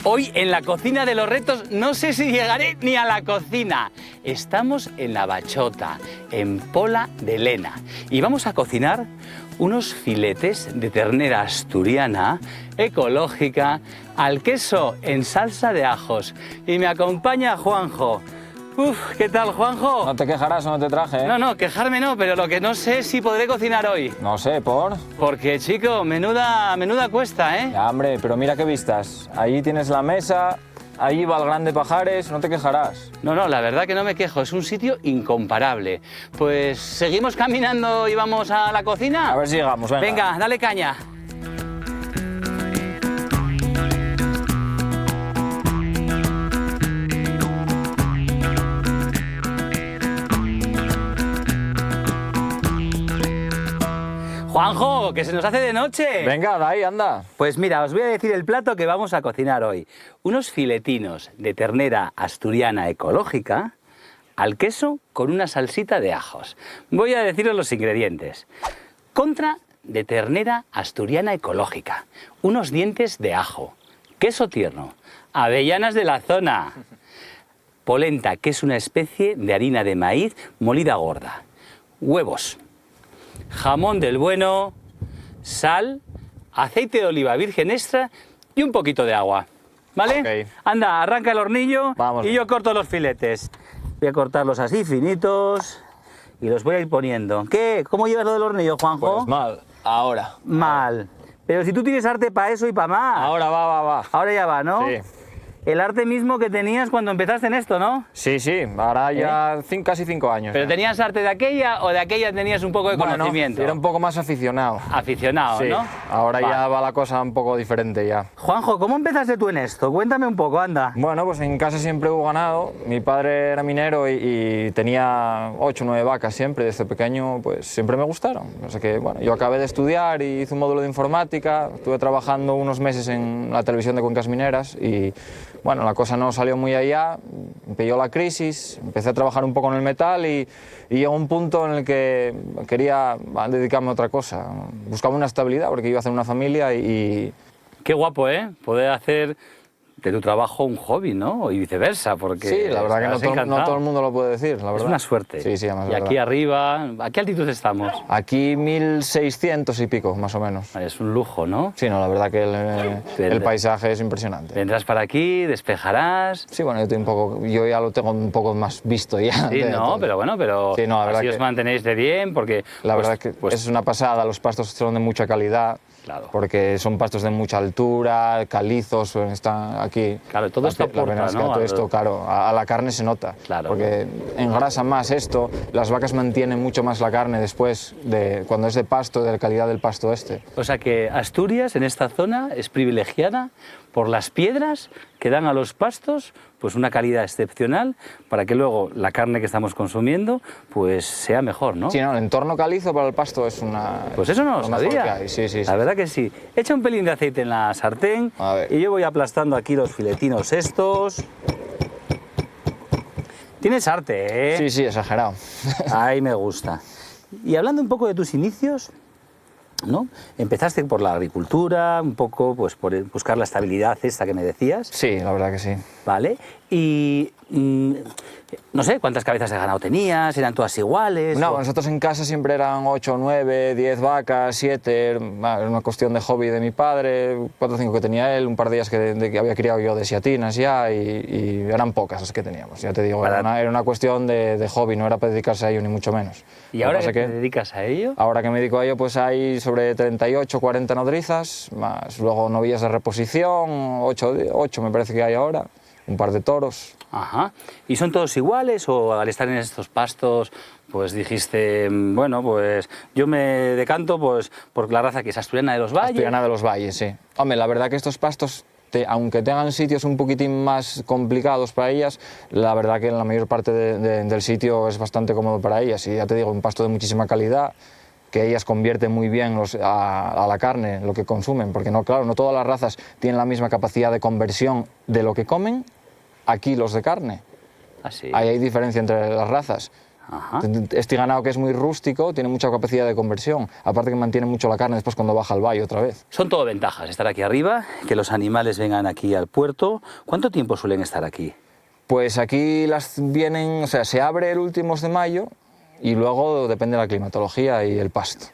Hoy en la cocina de los retos no sé si llegaré ni a la cocina. Estamos en la Bachota, en Pola de Lena, y vamos a cocinar unos filetes de ternera asturiana, ecológica, al queso en salsa de ajos. Y me acompaña Juanjo. Uf, ¿qué tal, Juanjo? No te quejarás o no te traje, ¿eh? No, quejarme no, pero lo que no sé es si podré cocinar hoy. No sé, ¿por? Porque, chico, menuda cuesta, ¿eh? Ya, hombre, pero mira qué vistas. Allí tienes la mesa, allí va el Grande Pajares, no te quejarás. No, la verdad que no me quejo, es un sitio incomparable. Pues, ¿seguimos caminando y vamos a la cocina? A ver si llegamos, venga. Venga, dale caña. Juanjo, que se nos hace de noche. Venga, de ahí, anda. Pues mira, os voy a decir el plato que vamos a cocinar hoy. Unos filetinos de ternera asturiana ecológica al queso con una salsita de ajos. Voy a deciros los ingredientes. Contra de ternera asturiana ecológica, unos dientes de ajo, queso tierno, avellanas de la zona, polenta, que es una especie de harina de maíz molida gorda, huevos, jamón del bueno, sal, aceite de oliva virgen extra y un poquito de agua, ¿vale? Okay. Anda, arranca el hornillo. Vamos. Y yo corto los filetes. Voy a cortarlos así finitos y los voy a ir poniendo. ¿Qué? ¿Cómo llevas lo del hornillo, Juanjo? Pues mal, ahora. Mal. Pero si tú tienes arte para eso y para más. Ahora va. Ahora ya va, ¿no? Sí. El arte mismo que tenías cuando empezaste en esto, ¿no? Sí, ahora ya casi 5 años. ¿Pero ya. tenías arte de aquella o de aquella tenías un poco de conocimiento? Era un poco más aficionado. Aficionado, Sí, ¿no? ahora Va. ya va la cosa un poco diferente ya. Juanjo, ¿cómo empezaste tú en esto? Cuéntame un poco, anda. Bueno, pues en casa siempre hubo ganado. Mi padre era minero y tenía 8 o 9 vacas siempre. Desde pequeño, pues siempre me gustaron. O sea que, bueno, yo acabé de estudiar y hice un módulo de informática. Estuve trabajando unos meses en la televisión de Cuencas Mineras y, bueno, la cosa no salió muy allá. Me pilló la crisis, empecé a trabajar un poco en el metal y llegó un punto en el que quería dedicarme a otra cosa. Buscaba una estabilidad porque iba a hacer una familia y Qué guapo, ¿eh? Poder hacer de tu trabajo un hobby, ¿no? Y viceversa, porque... sí, la verdad que no todo el mundo lo puede decir, la verdad. Es una suerte. Sí, además. Y aquí arriba, ¿a qué altitud estamos? Aquí 1600 y pico, más o menos. Es un lujo, ¿no? Sí, no, la verdad que el paisaje es impresionante. Vendrás para aquí, despejarás... Sí, bueno, yo ya lo tengo un poco más visto ya. Sí, no, pero bueno, Sí, no, la verdad así os que mantenéis de bien, porque... la pues, verdad que es una pasada, los pastos son de mucha calidad. Claro. Porque son pastos de mucha altura, calizos, están aquí. Claro, todo esto aporta, penasca, ¿no? todo esto, claro, a la carne se nota. Claro. Porque engrasa más esto, las vacas mantienen mucho más la carne después, cuando es de pasto, de la calidad del pasto este. O sea que Asturias, en esta zona, es privilegiada por las piedras que dan a los pastos pues una calidad excepcional para que luego la carne que estamos consumiendo pues sea mejor, ¿no? Sí, no, el entorno calizo para el pasto es una... Pues eso no lo mejor sabía. que hay, sí. La verdad que sí. Echa un pelín de aceite en la sartén A ver. y yo voy aplastando aquí los filetinos estos. Tienes arte, ¿eh? Sí, exagerado. Ahí me gusta. Y hablando un poco de tus inicios, ¿no? Empezaste por la agricultura, un poco pues por buscar la estabilidad esta que me decías, Sí, la verdad que sí. ¿vale? Y no sé cuántas cabezas de ganado tenías, eran todas iguales. No, o- nosotros en casa siempre eran 8, 9, 10 vacas, 7, era una cuestión de hobby de mi padre, 4 o 5 que tenía él, un par de ellas que había criado yo de siatinas ya y eran pocas las que teníamos, ya te digo, era una cuestión de hobby, no era para dedicarse a ello ni mucho menos. ¿Y Lo que ahora pasa que te dedicas a ello? Ahora que me dedico a ello, pues hay sobre 38, 40 nodrizas, más luego novillas de reposición, 8 me parece que hay ahora, un par de toros. Ajá. ¿Y son todos iguales o al estar en estos pastos pues dijiste, bueno, pues yo me decanto pues por la raza que es asturiana de los valles? Asturiana de los Valles, sí. Hombre, la verdad que estos pastos, aunque tengan sitios un poquitín más complicados para ellas, la verdad que en la mayor parte del sitio es bastante cómodo para ellas. Y ya te digo, un pasto de muchísima calidad, que ellas convierten muy bien a la carne, lo que consumen, porque no, claro, no todas las razas tienen la misma capacidad de conversión de lo que comen a kilos de carne. Así. Ahí hay diferencia entre las razas. Ajá. Este ganado que es muy rústico tiene mucha capacidad de conversión, aparte que mantiene mucho la carne después cuando baja al valle otra vez. Son todo ventajas, estar aquí arriba, que los animales vengan aquí al puerto. ¿Cuánto tiempo suelen estar aquí? Pues aquí las vienen, o sea, se abre el últimos de mayo y luego depende de la climatología y el pasto.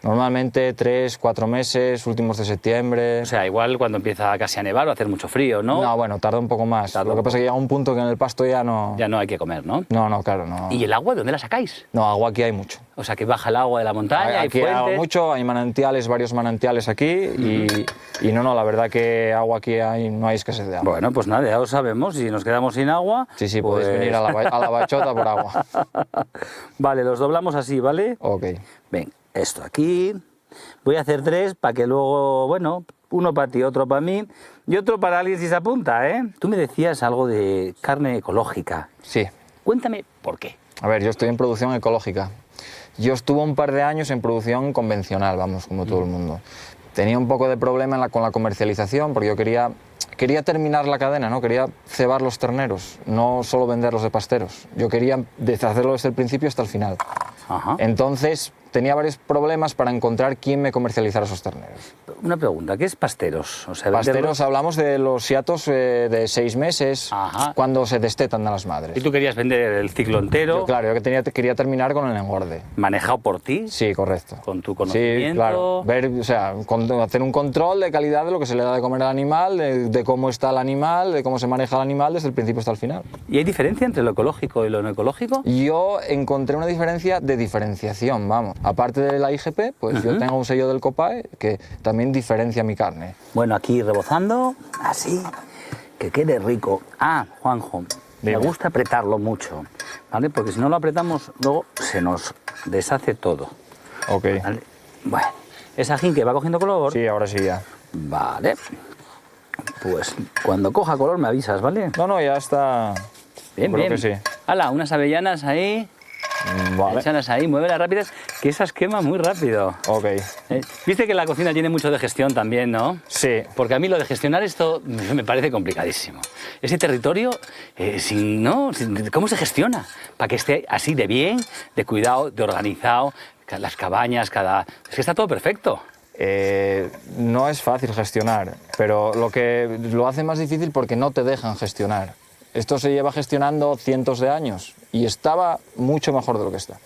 Normalmente 3, 4 meses, últimos de septiembre. O sea, igual cuando empieza casi a nevar o a hacer mucho frío, ¿no? No, bueno, tarda un poco más. Tarda Lo que un pasa es que llega un punto que en el pasto ya no... Ya no hay que comer, ¿no? No, claro, no. ¿Y el agua de dónde la sacáis? No, agua aquí hay mucho. O sea, que baja el agua de la montaña, hay Aquí hay fuentes. mucho, hay manantiales, varios manantiales aquí y no, la verdad que agua aquí no hay escasez de agua. Bueno, pues nada, ya lo sabemos. Si nos quedamos sin agua... Sí, pues... podéis venir a la bachota por agua. Vale, los doblamos así, ¿vale? Ok. Ven, esto aquí. Voy a hacer 3 para que luego, bueno, uno para ti, otro para mí y otro para alguien si se apunta, ¿eh? Tú me decías algo de carne ecológica. Sí. Cuéntame por qué. A ver, yo estoy en producción ecológica. Yo estuve un par de años en producción convencional, vamos, como todo el mundo. Tenía un poco de problema con la comercialización porque yo quería terminar la cadena, ¿no? Quería cebar los terneros, no solo venderlos de pasteros. Yo quería hacerlo desde el principio hasta el final. Ajá. Entonces tenía varios problemas para encontrar quién me comercializara esos terneros. Una pregunta, ¿qué es pasteros? O sea, Pasteros, venderlos. hablamos de los hiatos de 6 meses, Ajá. cuando se destetan a las madres. Y tú querías vender el ciclo entero, Yo, claro, yo quería terminar con el engorde. manejado por ti, Sí, correcto. con tu conocimiento. Sí, claro. Ver, o sea, hacer un control de calidad de lo que se le da de comer al animal, de cómo está el animal, de cómo se maneja el animal desde el principio hasta el final. ¿Y hay diferencia entre lo ecológico y lo no ecológico? Yo encontré una diferencia de diferenciación, vamos. Aparte de la IGP, pues yo tengo un sello del COPAE que también diferencia mi carne. Bueno, aquí rebozando, así, que quede rico. Ah, Juanjo, me Dime. gusta apretarlo mucho, ¿vale? Porque si no lo apretamos, luego se nos deshace todo, Ok. ¿vale? Bueno, ese ajín que va cogiendo color, Sí, ahora sí ya. vale. Pues cuando coja color me avisas, ¿vale? No, ya está. Bien, Creo bien. que sí. Hala, unas avellanas ahí, Vale. échalas ahí, muévelas rápidas, que esas queman muy rápido. Ok. Viste que la cocina tiene mucho de gestión también, ¿no? Sí. Porque a mí lo de gestionar esto me parece complicadísimo. Ese territorio, ¿cómo se gestiona? Para que esté así de bien, de cuidado, de organizado, las cabañas, Es que está todo perfecto. No es fácil gestionar, pero lo que lo hace más difícil porque no te dejan gestionar. Esto se lleva gestionando cientos de años y estaba mucho mejor de lo que está.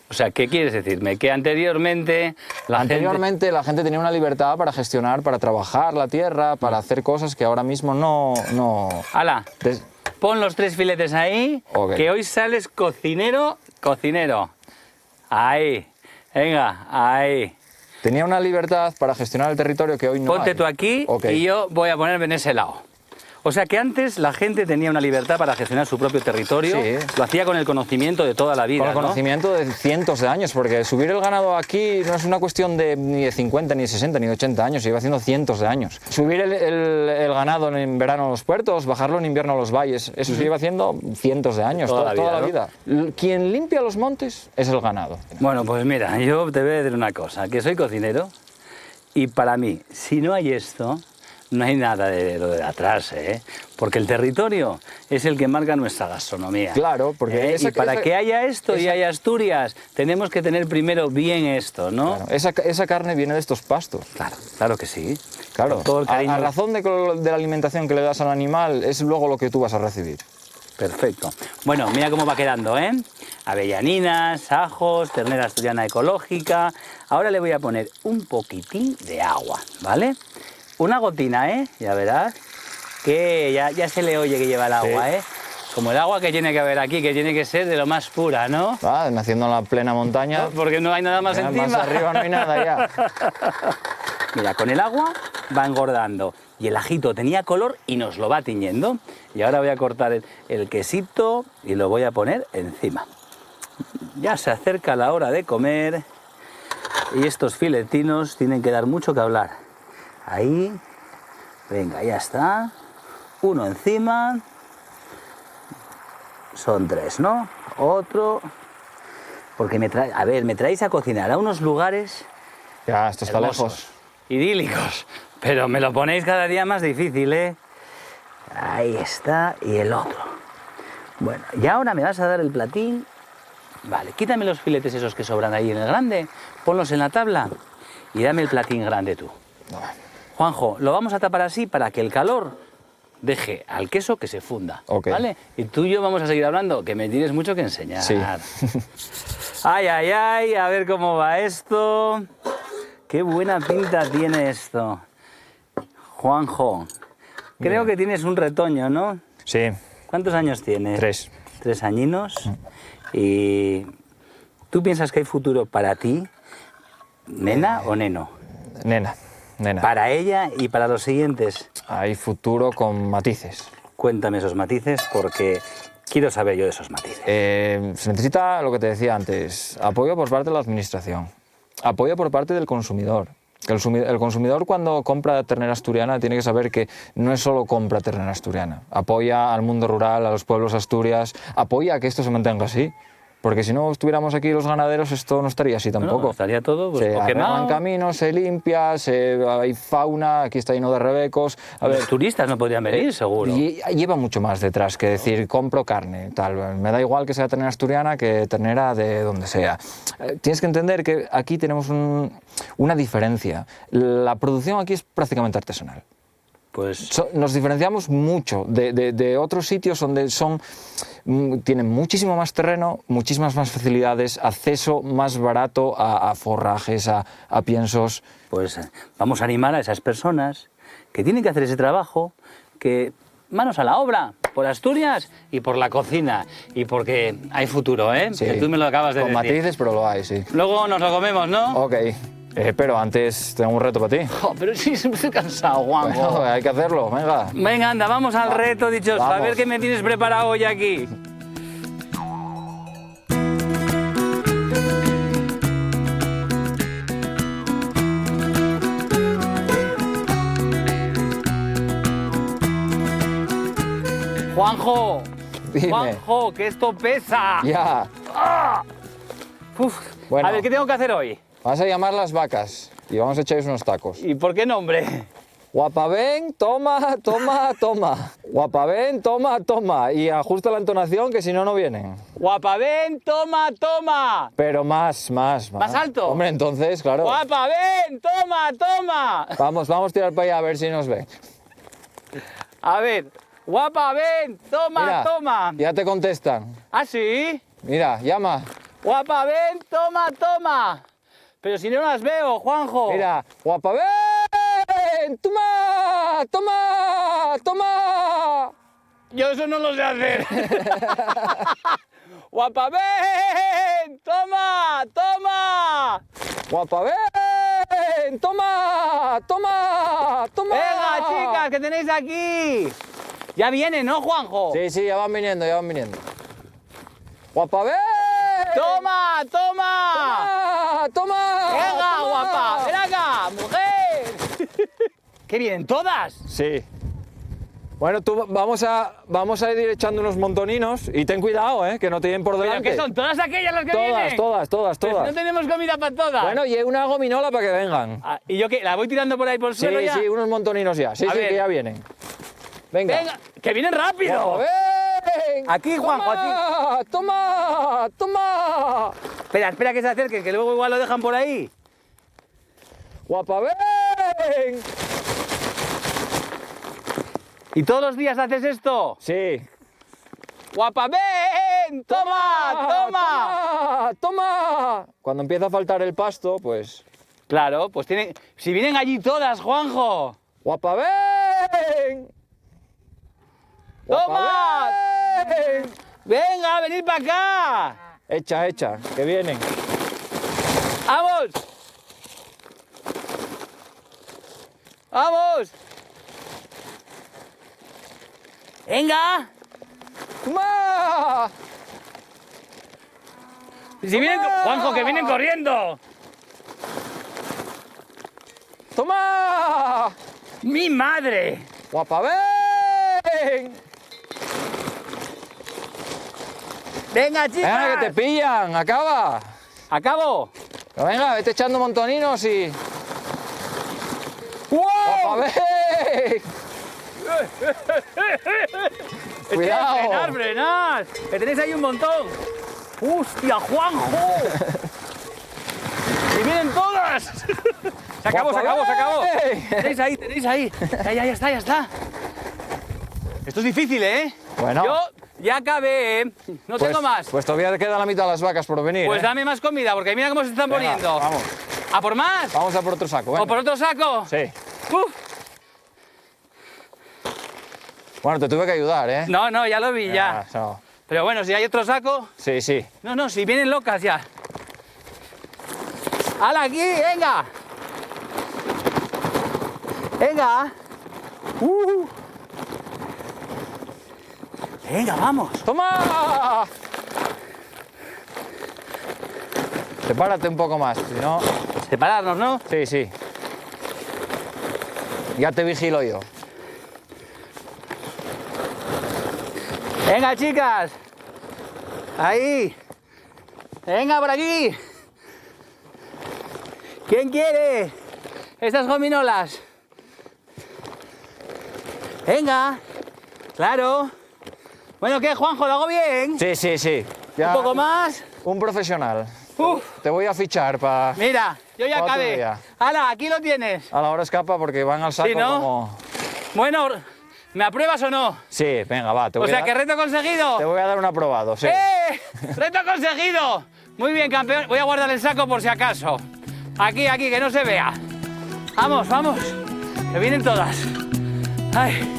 O sea, ¿qué quieres decirme? Que anteriormente Anteriormente la gente tenía una libertad para gestionar, para trabajar la tierra, para hacer cosas que ahora mismo no... ¡Hala! Des- Pon los 3 filetes ahí, Ok. que hoy sales cocinero. Ahí, venga, ahí. Tenía una libertad para gestionar el territorio que hoy no Ponte hay. tú aquí Ok. y yo voy a ponerme en ese lado. O sea que antes la gente tenía una libertad para gestionar su propio territorio, Sí. lo hacía con el conocimiento de toda la vida, Con el ¿no? conocimiento de cientos de años, porque subir el ganado aquí no es una cuestión ni de 50, ni de 60, ni de 80 años, se lleva haciendo cientos de años. Subir el ganado en verano a los puertos, bajarlo en invierno a los valles, eso se lleva haciendo cientos de años, Toda la la vida, vida. Quien limpia los montes es el ganado. Bueno, pues mira, yo te voy a decir una cosa, que soy cocinero y para mí, si no hay esto, no hay nada de lo de atrás, ¿eh? Porque el territorio es el que marca nuestra gastronomía. Claro, porque Y para que haya esto y haya Asturias, tenemos que tener primero bien esto, ¿no? Claro, esa carne viene de estos pastos. Claro que sí. Claro, Con todo el cariño. a razón de la alimentación que le das al animal es luego lo que tú vas a recibir. Perfecto. Bueno, mira cómo va quedando, ¿eh? Avellaninas, ajos, ternera asturiana ecológica. Ahora le voy a poner un poquitín de agua, ¿vale? Una gotina, ¿eh? Ya verás que ya se le oye que lleva el agua, Sí. ¿eh? Como el agua que tiene que haber aquí, que tiene que ser de lo más pura, ¿no? Naciendo en la plena montaña, Porque no hay nada más encima. más arriba no hay nada ya. Mira, con el agua va engordando y el ajito tenía color y nos lo va tiñendo. Y ahora voy a cortar el quesito y lo voy a poner encima. Ya se acerca la hora de comer y estos filetinos tienen que dar mucho que hablar. Ahí, venga, ya está. Uno encima. Son 3, ¿no? Otro. Porque me traéis a cocinar a unos lugares Ya, esto está hermosos, lejos. idílicos, pero me lo ponéis cada día más difícil, ¿eh? Ahí está, y el otro. Bueno, y ahora me vas a dar el platín Vale, quítame los filetes esos que sobran ahí en el grande, ponlos en la tabla y dame el platín grande tú. Juanjo, lo vamos a tapar así para que el calor deje al queso que se funda, Ok. ¿vale? Y tú y yo vamos a seguir hablando, que me tienes mucho que enseñar. Sí. Ay, ay, ay, a ver cómo va esto. Qué buena pinta tiene esto. Juanjo, creo que tienes un retoño, ¿no? Sí, ¿Cuántos años tienes? 3. 3 añinos. ¿Y tú piensas que hay futuro para ti, nena o neno? Nena. Para ella y para los siguientes. Hay futuro con matices. Cuéntame esos matices porque quiero saber yo de esos matices. Se necesita, lo que te decía antes, apoyo por parte de la administración, apoyo por parte del consumidor. El consumidor cuando compra ternera asturiana tiene que saber que no es solo compra ternera asturiana, apoya al mundo rural, a los pueblos Asturias, apoya a que esto se mantenga así. Porque si no estuviéramos aquí los ganaderos, esto no estaría así tampoco. No, estaría todo pues, se o quemado. arreglan caminos, se limpia, hay fauna, aquí está lleno de rebecos. A ver, Los turistas no podrían venir, seguro. lleva mucho más detrás que decir compro carne, tal. Me da igual que sea ternera asturiana que ternera de donde sea. Tienes que entender que aquí tenemos una diferencia. La producción aquí es prácticamente artesanal. Pues Nos diferenciamos mucho de otros sitios donde tienen muchísimo más terreno, muchísimas más facilidades, acceso más barato a forrajes, a piensos. pues vamos a animar a esas personas que tienen que hacer ese trabajo, que manos a la obra, por Asturias y por la cocina. Y porque hay futuro, ¿eh? Sí. Que tú me lo acabas de Con decir. matices, pero lo hay, sí. Luego nos lo comemos, ¿no? Ok, pero antes tengo un reto para ti. Jo, pero sí, estoy cansado, Juanjo. Bueno, hay que hacerlo, venga. Venga, anda, vamos al reto, dichoso. A Vamos. ver qué me tienes preparado hoy aquí. Juanjo, Dime. Juanjo, que esto pesa. Ya, Uf. Bueno. A ver, ¿qué tengo que hacer hoy? vas a llamar las vacas y vamos a echarles unos tacos. ¿Y por qué nombre? Guapaven, toma, toma, toma. Guapaven, toma, toma. Y ajusta la entonación que si no, no vienen. Guapa, ven, toma, toma. Pero más. ¿Más alto? Hombre, entonces, claro. Guapa, ven, toma, toma. Vamos a tirar para allá a ver si nos ven. A ver, guapa, ven, toma, Mira, toma. ya te contestan. ¿Ah, sí? Mira, llama. Guapa, ven, toma, toma. Pero si no las veo, Juanjo. Mira, guapaven, toma, toma, toma. Yo eso no lo sé hacer. Guapa, ven, toma, toma. Guapaven, toma, toma, toma. Venga, chicas, que tenéis aquí. Ya viene, ¿no, Juanjo? Sí, ya van viniendo, Guapaven. Toma, toma. Toma, toma. Venga, toma. guapa, ven acá, mujer. ¿Qué vienen todas? Sí. Bueno, vamos a ir echando unos montoninos y ten cuidado, que no te lleven por ¿Pero delante. qué son todas aquellas las que vienen? Todas. Pero si no tenemos comida para todas. Bueno, y una gominola para que vengan. Ah, ¿y yo qué? ¿La voy tirando por ahí por el suelo ya? Sí, unos montoninos ya. Sí, A ver. que ya vienen. Venga. Venga, que vienen rápido. ¡Ven! Aquí, Juanjo, aquí. Toma. Espera que se acerquen, que luego igual lo dejan por ahí. Guapa, ven. ¿Y todos los días haces esto? Sí. Guapa, ven, toma. Toma. Cuando empieza a faltar el pasto, pues... Claro, pues tienen... Si vienen allí todas, Juanjo. Guapa, ven. ¡Toma! Ven. Venga, venid para acá. Echa, que vienen. ¡Vamos! ¡Vamos! ¡Venga! ¡Toma! Si vienen... Juanjo, que vienen corriendo. ¡Toma! ¡Mi madre! ¡Guapa, ven! ¡Venga, chicas! Venga, que te pillan, acaba. ¡Acabo! Pero venga, vete echando montoninos y... ¡Guapa, ¡Wow! ven! Cuidado. ¡Frenad! ¡Que tenéis ahí un montón! ¡Hostia, Juanjo! ¡Y vienen todas! Se acabó, se acabó, se acabó. Tenéis ahí, tenéis ahí. Ya está, ya está. Esto es difícil, ¿eh? Bueno. Yo ya acabé, ¿eh? No tengo más. Pues todavía te queda la mitad de las vacas por venir. Pues ¿eh? dame más comida, porque mira cómo se están Venga, poniendo. Vamos, ¿A por más? vamos a por otro saco. Venga. ¿O por otro saco? Sí. Uf. Bueno, te tuve que ayudar, ¿eh? No, no, ya lo vi, ya. No. Pero bueno, si hay otro saco... Sí, sí. No, no, si vienen locas ya. ¡Hala, aquí! ¡Venga! ¡Venga! ¡Venga, vamos! ¡Toma! Sepárate un poco más, si no... Separarnos, ¿no? Sí, sí. Ya te vigilo yo. ¡Venga, chicas! ¡Ahí! ¡Venga, por aquí! ¿Quién quiere estas gominolas? ¡Venga! ¡Claro! Bueno, ¿qué, Juanjo? ¿Lo hago bien? Sí, sí, sí. Ya ¿Un poco más? Un profesional. ¡Uf! Te voy a fichar para... Mira, yo ya Otro acabé. día. ¡Hala, aquí lo tienes! A la hora escapa porque van al saco Sí, ¿no? como... Bueno, ¿me apruebas o no? Sí, venga, va. Te O voy sea, a que reto conseguido. Te voy a dar un aprobado, sí. ¡Reto conseguido! Muy bien, campeón. Voy a guardar el saco por si acaso. Aquí, aquí, que no se vea. Vamos, vamos. Que vienen todas. Ay.